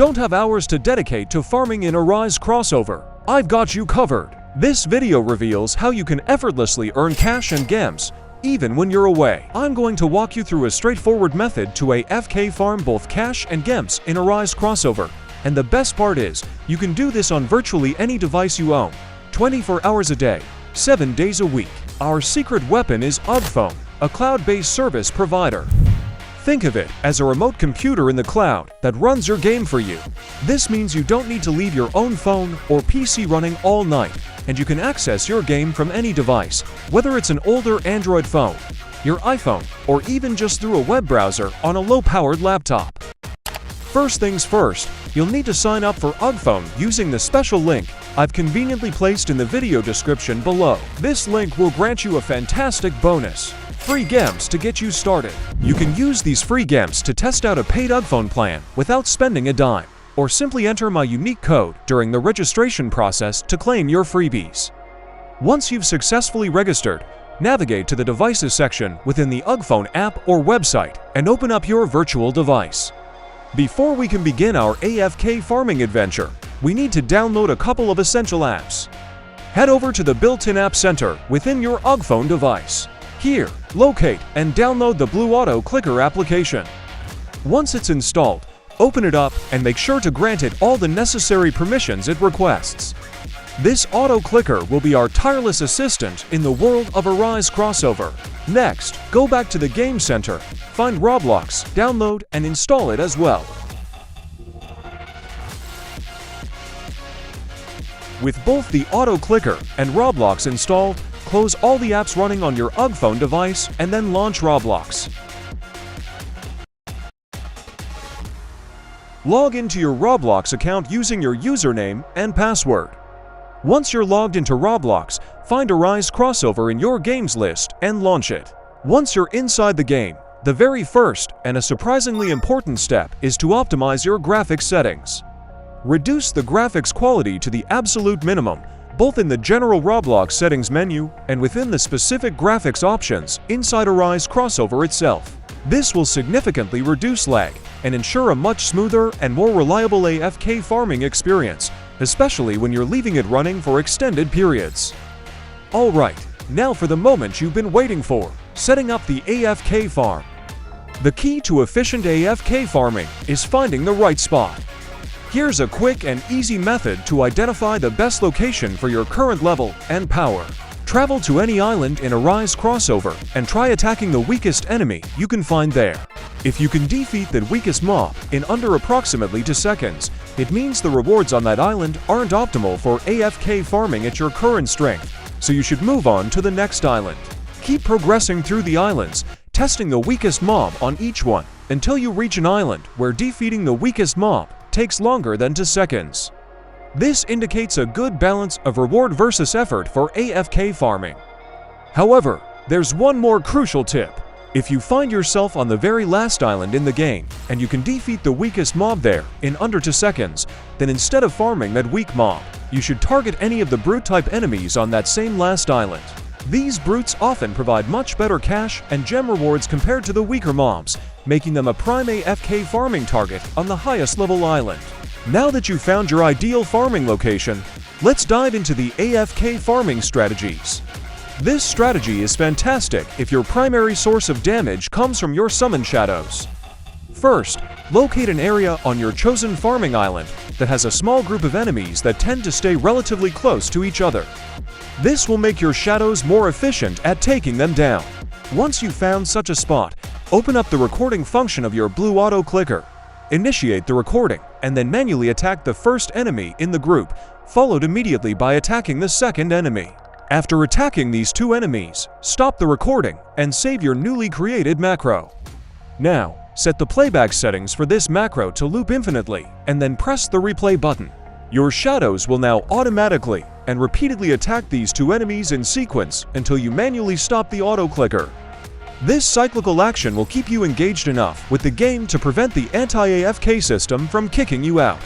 Don't have hours to dedicate to farming in Arise crossover? I've got you covered. This video reveals how you can effortlessly earn cash and gems even when you're away. I'm going to walk you through a straightforward method to AFK farm both cash and gems in Arise crossover. And the best part is, you can do this on virtually any device you own, 24 hours a day, 7 days a week. Our secret weapon is UGphone, a cloud-based service provider. Think of it as a remote computer in the cloud that runs your game for you. This means you don't need to leave your own phone or PC running all night, and you can access your game from any device, whether it's an older Android phone, your iPhone, or even just through a web browser on a low-powered laptop. First things first, you'll need to sign up for UGphone using the special link I've conveniently placed in the video description below. This link will grant you a fantastic bonus: free gems to get you started. You can use these free gems to test out a paid UGphone plan without spending a dime, or simply enter my unique code during the registration process to claim your freebies. Once you've successfully registered, navigate to the Devices section within the UGphone app or website and open up your virtual device. Before we can begin our AFK farming adventure, we need to download a couple of essential apps. Head over to the built-in App Center within your UGphone device. Here, locate and download the Blue Auto Clicker application. Once it's installed, open it up and make sure to grant it all the necessary permissions it requests. This auto clicker will be our tireless assistant in the world of Arise crossover. Next, go back to the Game Center, find Roblox, download and install it as well. With both the auto clicker and Roblox installed, close all the apps running on your UGphone device and then launch Roblox. Log into your Roblox account using your username and password. Once you're logged into Roblox, find Arise crossover in your games list and launch it. Once you're inside the game, the very first and a surprisingly important step is to optimize your graphics settings. Reduce the graphics quality to the absolute minimum, both in the general Roblox settings menu and within the specific graphics options inside Arise crossover itself. This will significantly reduce lag and ensure a much smoother and more reliable AFK farming experience, especially when you're leaving it running for extended periods. Alright, now for the moment you've been waiting for: setting up the AFK farm. The key to efficient AFK farming is finding the right spot. Here's a quick and easy method to identify the best location for your current level and power. Travel to any island in Arise crossover and try attacking the weakest enemy you can find there. If you can defeat the weakest mob in under approximately 2 seconds, it means the rewards on that island aren't optimal for AFK farming at your current strength, so you should move on to the next island. Keep progressing through the islands, testing the weakest mob on each one, until you reach an island where defeating the weakest mob takes longer than 2 seconds. This indicates a good balance of reward versus effort for AFK farming. However, there's one more crucial tip. If you find yourself on the very last island in the game, and you can defeat the weakest mob there in under 2 seconds, then instead of farming that weak mob, you should target any of the brute-type enemies on that same last island. These brutes often provide much better cash and gem rewards compared to the weaker mobs, making them a prime AFK farming target on the highest level island. Now that you've found your ideal farming location, let's dive into the AFK farming strategies. This strategy is fantastic if your primary source of damage comes from your summon shadows. First, locate an area on your chosen farming island that has a small group of enemies that tend to stay relatively close to each other. This will make your shadows more efficient at taking them down. Once you've found such a spot, open up the recording function of your Blue Auto Clicker. Initiate the recording, and then manually attack the first enemy in the group, followed immediately by attacking the second enemy. After attacking these 2 enemies, stop the recording and save your newly created macro. Now, set the playback settings for this macro to loop infinitely, and then press the replay button. Your shadows will now automatically and repeatedly attack these 2 enemies in sequence until you manually stop the auto clicker. This cyclical action will keep you engaged enough with the game to prevent the anti-AFK system from kicking you out.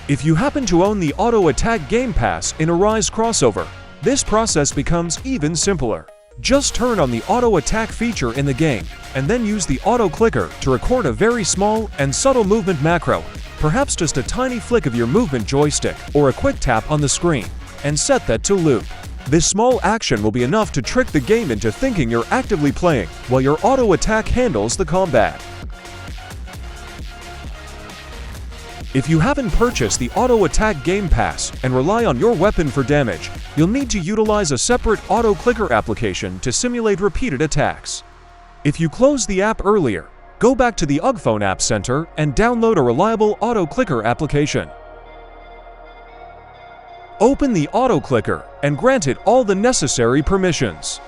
If you happen to own the Auto Attack Game Pass in Arise crossover, this process becomes even simpler. Just turn on the auto attack feature in the game, and then use the auto clicker to record a very small and subtle movement macro, perhaps just a tiny flick of your movement joystick or a quick tap on the screen, and set that to loop. This small action will be enough to trick the game into thinking you're actively playing, while your auto attack handles the combat. If you haven't purchased the Auto Attack Game Pass and rely on your weapon for damage, you'll need to utilize a separate auto clicker application to simulate repeated attacks. If you closed the app earlier, go back to the UGPhone App Center and download a reliable auto clicker application. Open the auto clicker and grant it all the necessary permissions.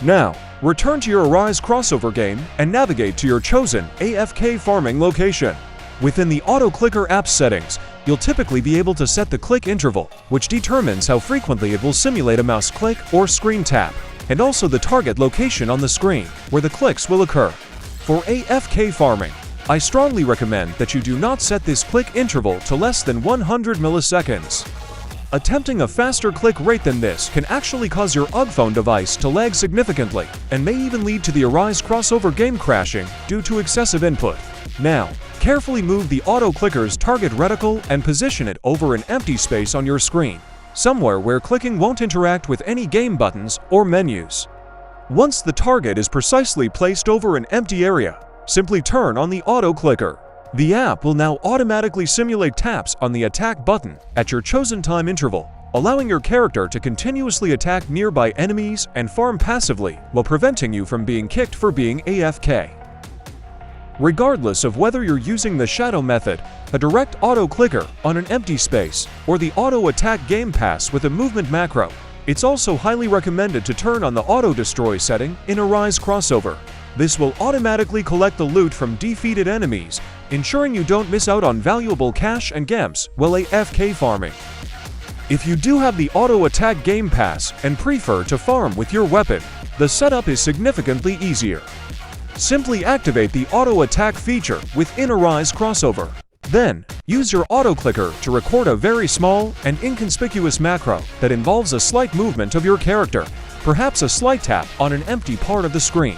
Now, return to your Arise crossover game and navigate to your chosen AFK farming location. Within the Auto Clicker app settings, you'll typically be able to set the click interval, which determines how frequently it will simulate a mouse click or screen tap, and also the target location on the screen, where the clicks will occur. For AFK farming, I strongly recommend that you do not set this click interval to less than 100 milliseconds. Attempting a faster click rate than this can actually cause your UGPhone device to lag significantly and may even lead to the Arise crossover game crashing due to excessive input. Now, carefully move the auto clicker's target reticle and position it over an empty space on your screen, somewhere where clicking won't interact with any game buttons or menus. Once the target is precisely placed over an empty area, simply turn on the auto clicker. The app will now automatically simulate taps on the attack button at your chosen time interval, allowing your character to continuously attack nearby enemies and farm passively while preventing you from being kicked for being AFK. Regardless of whether you're using the shadow method, a direct auto clicker on an empty space, or the auto attack game pass with a movement macro, it's also highly recommended to turn on the auto destroy setting in Arise crossover. This will automatically collect the loot from defeated enemies, ensuring you don't miss out on valuable cash and gems while AFK farming. If you do have the Auto Attack Game Pass and prefer to farm with your weapon, the setup is significantly easier. Simply activate the Auto Attack feature within Arise crossover. Then, use your auto clicker to record a very small and inconspicuous macro that involves a slight movement of your character, perhaps a slight tap on an empty part of the screen.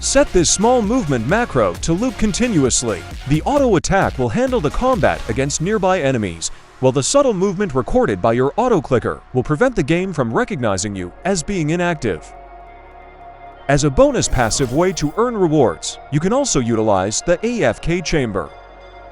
Set this small movement macro to loop continuously. The auto attack will handle the combat against nearby enemies, while the subtle movement recorded by your auto clicker will prevent the game from recognizing you as being inactive. As a bonus passive way to earn rewards, you can also utilize the AFK chamber.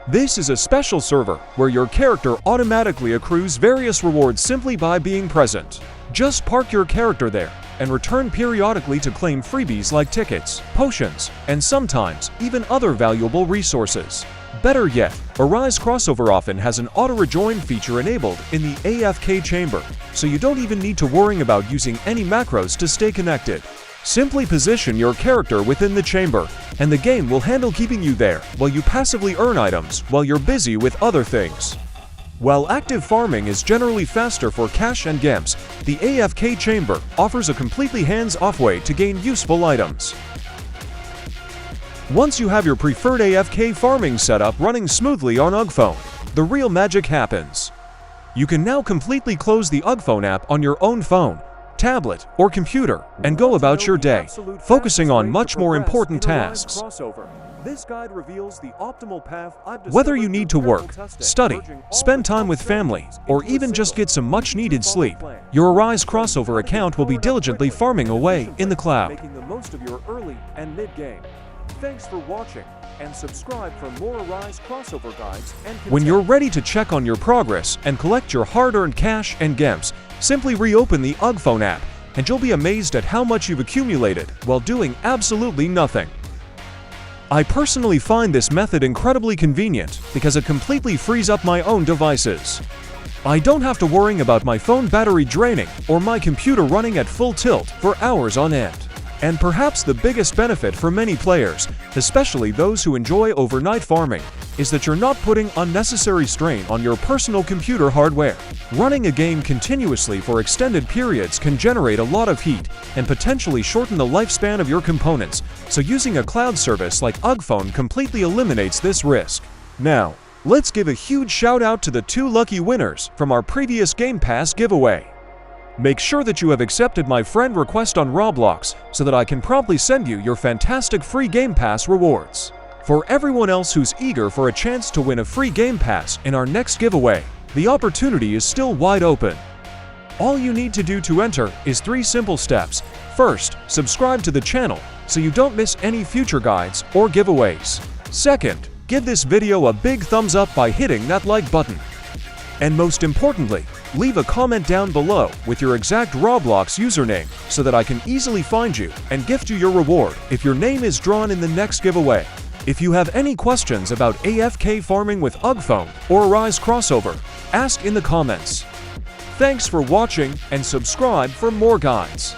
This is a special server where your character automatically accrues various rewards simply by being present. Just park your character there and return periodically to claim freebies like tickets, potions, and sometimes even other valuable resources. Better yet, Arise crossover often has an auto-rejoin feature enabled in the AFK chamber, so you don't even need to worry about using any macros to stay connected. Simply position your character within the chamber, and the game will handle keeping you there while you passively earn items while you're busy with other things. While active farming is generally faster for cash and gems, the AFK chamber offers a completely hands-off way to gain useful items. Once you have your preferred AFK farming setup running smoothly on UGPhone, the real magic happens. You can now completely close the UGPhone app on your own phone, tablet, or computer and go about your day, focusing on much more important tasks. This guide reveals the optimal path. Whether you need to work, study, spend time with family, or even just get some much-needed sleep, your Arise crossover account will be diligently farming away in the cloud. Making the most of your early and mid-game. Thanks for watching, and subscribe for more Arise crossover guides and when you're ready to check on your progress and collect your hard-earned cash and gems, simply reopen the UGPhone app, and you'll be amazed at how much you've accumulated while doing absolutely nothing. I personally find this method incredibly convenient because it completely frees up my own devices. I don't have to worry about my phone battery draining or my computer running at full tilt for hours on end. And perhaps the biggest benefit for many players, especially those who enjoy overnight farming, is that you're not putting unnecessary strain on your personal computer hardware. Running a game continuously for extended periods can generate a lot of heat and potentially shorten the lifespan of your components, so using a cloud service like UGPhone completely eliminates this risk. Now, Let's give a huge shout out to the 2 lucky winners from our previous Game Pass giveaway. Make sure that you have accepted my friend request on Roblox so that I can promptly send you your fantastic free Game Pass rewards. For everyone else who's eager for a chance to win a free Game Pass in our next giveaway, the opportunity is still wide open. All you need to do to enter is 3 simple steps. First, subscribe to the channel so you don't miss any future guides or giveaways. Second, give this video a big thumbs up by hitting that like button. And most importantly, leave a comment down below with your exact Roblox username so that I can easily find you and gift you your reward if your name is drawn in the next giveaway. If you have any questions about AFK farming with UGphone or Rise crossover, ask in the comments. Thanks for watching and subscribe for more guides.